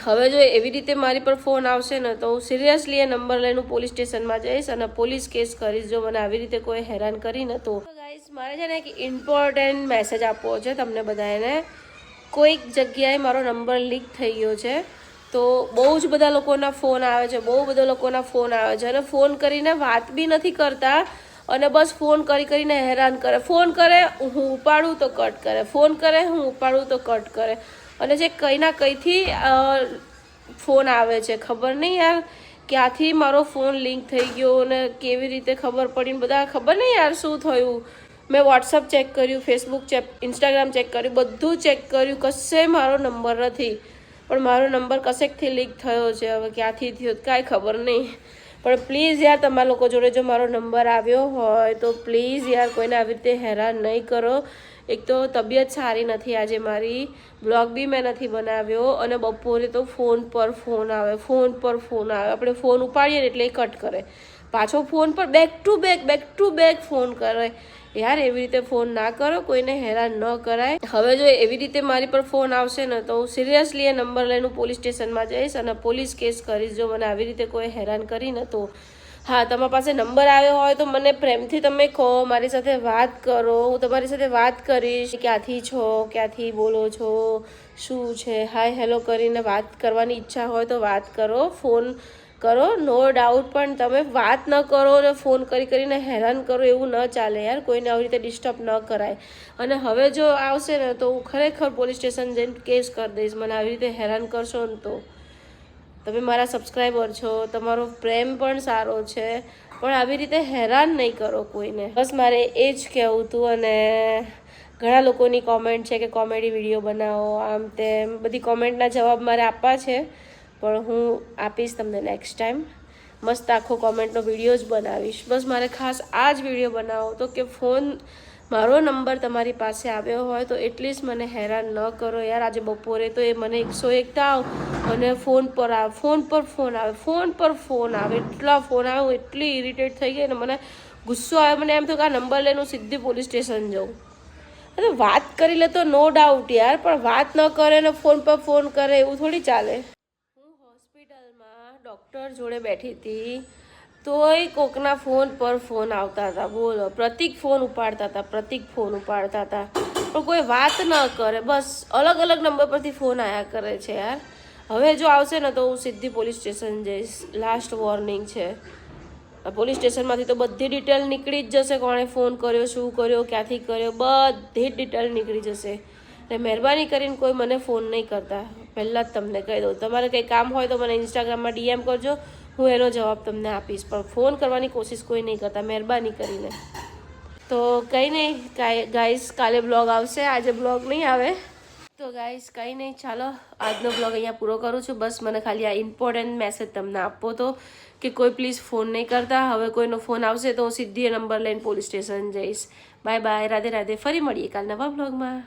હવે જો એવી રીતે મારી પર ફોન આવશે ને તો હું સિરિયસલી એ નંબર લઈને પોલીસ સ્ટેશનમાં જઈશ અને પોલીસ કેસ કરીશ જો મને આવી રીતે કોઈ હેરાન કરીને તો ગાઈસ મારે છે ને એક ઇમ્પોર્ટન્ટ મેસેજ આપવો છે તમને બધાને. કોઈક જગ્યાએ મારો નંબર લીક થઈ ગયો છે તો બહુ જ બધા લોકોના ફોન આવે છે, બહુ બધા લોકોના ફોન આવે છે અને ફોન કરીને વાત બી નથી કરતા અને બસ ફોન કરીને હેરાન કરે. ફોન કરે હું ઉપાડું તો કટ કરે, ફોન કરે હું ઉપાડું તો કટ કરે અને જે કંઈ ના કંઈથી ફોન આવે છે ખબર નહીં યાર ક્યાંથી મારો ફોન લિંક થઈ ગયો અને કેવી રીતે ખબર પડી બધા ખબર નહીં યાર શું થયું. મેં વોટ્સઅપ ચેક કર્યું, ફેસબુક ચેક, ઇન્સ્ટાગ્રામ ચેક કર્યું, બધું ચેક કર્યું, કશે મારો નંબર નથી. પણ મારો નંબર કશેકથી લીક થયો છે. હવે ક્યાંથી થયો કાંઈ ખબર નહીં. પણ પ્લીઝ યાર તમારા લોકો જોડે જો મારો નંબર આવ્યો હોય તો પ્લીઝ યાર કોઈને આવી રીતે હેરાન નહીં કરો. એક તો તબિયત સારી નથી આજે મારી, બ્લોગ બી મેં નથી બનાવ્યો અને બપોરે તો ફોન પર ફોન આવે, ફોન પર ફોન આવે. આપણે ફોન ઉપાડીએ ને એટલે એ કટ કરે, પાછો ફોન પર બેક ટુ બેક ફોન કરે. યાર એવી રીતે ફોન ના કરો, કોઈને હેરાન ન કરાય. હવે જો એવી રીતે મારી પર ફોન આવશે ને તો હું સિરિયસલી એ નંબર લઈને પોલીસ સ્ટેશનમાં જઈશ અને પોલીસ કેસ કરીશ જો મને આવી રીતે કોઈ હેરાન કરીને તો. હા, તમારા પાસે નંબર આવ્યો હોય તો મને પ્રેમથી તમે કહો, મારી સાથે વાત કરો, હું તમારી સાથે વાત કરીશ. ક્યાંથી છો, ક્યાંથી બોલો છો, શું છે, હાય હેલો કરીને વાત કરવાની ઈચ્છા હોય તો વાત કરો, ફોન કરો, નો ડાઉટ. પણ તમે વાત ન કરો ને ફોન કરીને હેરાન કરો એવું ન ચાલે યાર. કોઈને આવી રીતે ડિસ્ટર્બ ન કરાય. અને હવે જો આવશે ને તો હું ખરેખર પોલીસ સ્ટેશન જઈને કેસ કરી દઈશ. મને આવી રીતે હેરાન કરશો ને તો. તમે મારા સબસ્ક્રાઈબર છો, તમારો પ્રેમ પણ સારો છે, પણ આવી રીતે હેરાન નહીં કરો કોઈને. બસ મારે એ જ કહેવું હતું. અને ઘણા લોકોની કોમેન્ટ છે કે કોમેડી વિડીયો બનાવો, આમ તેમ બધી કોમેન્ટના જવાબ મારે આપવા છે, પણ હું આપીશ તમને નેક્સ્ટ ટાઈમ. મસ્ત આખો કોમેન્ટનો વિડીયો જ બનાવીશ. બસ મારે ખાસ આ જ વિડીયો બનાવો તો કે ફોન મારો નંબર તમારી પાસે આવ્યો હોય તો એટલીસ્ટ મને હેરાન ન કરો યાર. આજે બપોરે તો એ મને 101 તાવ અને ફોન પર આવે, ફોન પર ફોન આવે, ફોન પર ફોન આવે, એટલા ફોન આવે. હું એટલી ઇરિટેટ થઈ ગઈ ને મને ગુસ્સો આવે. મને એમ થયું કે આ નંબર લઈને હું સીધી પોલીસ સ્ટેશન જાઉં. અરે વાત કરી લે તો નો ડાઉટ યાર, પણ વાત ન કરે ને ફોન પર ફોન કરે એવું થોડી ચાલે. હું હોસ્પિટલમાં ડૉક્ટર જોડે બેઠી હતી તોય કોકના ફોન પર ફોન આવતા હતા. બોલો, પ્રતિક ફોન ઉપાડતા હતા, પ્રતિક ફોન ઉપાડતા હતા, પણ કોઈ વાત ન કરે. બસ અલગ અલગ નંબર પરથી ફોન આવ્યા કરે છે યાર. હવે જો આવશે ને તો હું સીધી પોલીસ સ્ટેશન જઈશ. લાસ્ટ વોર્નિંગ છે. પોલીસ સ્ટેશનમાંથી તો બધી ડિટેલ નીકળી જ જશે, કોણે ફોન કર્યો, શું કર્યો, ક્યાંથી કર્યો, બધી જ ડિટેલ નીકળી જશે. એટલે મહેરબાની કરીને કોઈ મને ફોન નહીં કરતા, પહેલાં જ તમને કહી દઉં. તમારે કંઈ કામ હોય તો મને ઇન્સ્ટાગ્રામમાં DM કરજો, હું એનો જવાબ તમને આપીશ. પણ ફોન કરવાની કોશિશ કોઈ નહીં કરતા, મહેરબાની કરીને. તો કંઈ નહીં ગાઈસ, કાલે બ્લોગ આવશે, આજે બ્લોગ નહીં આવે. તો ગાઈસ કંઈ નહીં, ચાલો આજનો બ્લોગ અહીંયા પૂરો કરું છું. બસ મને ખાલી આ ઇમ્પોર્ટન્ટ મેસેજ તમને આપવો તો કે કોઈ પ્લીઝ ફોન નહીં કરતા. હવે કોઈનો ફોન આવશે તો હું સીધી એ નંબર લઈને પોલીસ સ્ટેશન જઈશ. Bye bye, Radhe Radhe. ફરી મળીએ કાલ નવા બ્લોગમાં.